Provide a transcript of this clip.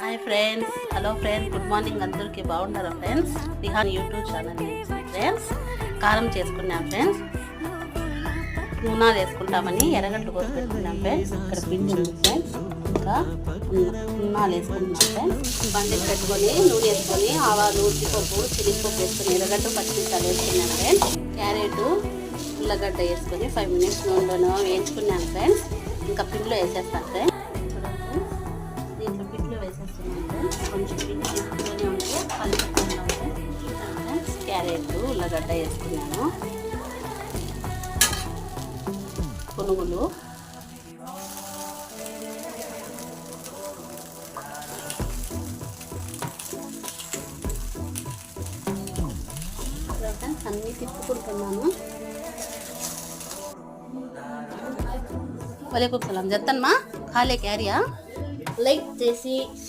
Hi friends, hello friends, good morning. అందరికీ బాగున్నారా friends? Rehan YouTube channel friends. కారం చేసుకున్నాం ఫ్రెండ్స్. నూనె వేసుకుంటామని ఎర్రగడ్డలు కోసి పెట్టుకున్నాం ఫ్రెండ్స్. ఇక్కడ పిండి ఉంది ఫ్రెండ్స్. ఇంకా నూనె వేసుకుంటున్నాం ఫ్రెండ్స్. బండి పెట్టుకొని నూనె వేసుకొని ఆవాలు, ఉద్దిపప్పు, చిలిపప్పు వేసుకొని ఎర్రగడ్డ, పచ్చిమిరపకాయలు వేసుకున్నాం ఫ్రెండ్స్. క్యారెట్, ఉల్లగడ్డ వేసుకొని 5 minutes నూనెలో వేయించుకున్నాను ఫ్రెండ్స్. ఇంకా పిండిలో వేసేస్తాను ఫ్రెండ్స్. దీంట్లో పిండిలో వేసేస్తున్నాను ఫ్రెండ్స్. కొంచెం పిండి తీసుకునే ఉంటే కలుపుకున్నాను ఫ్రెండ్స్. క్యారెట్, ఉల్లగడ్డ వేసుకున్నాను. పునుగులు, అన్నీ తిప్పుకుంటున్నాను. वालेकुम सलाम. जतन माँ खा ले क्या रिया లైక్ చేసి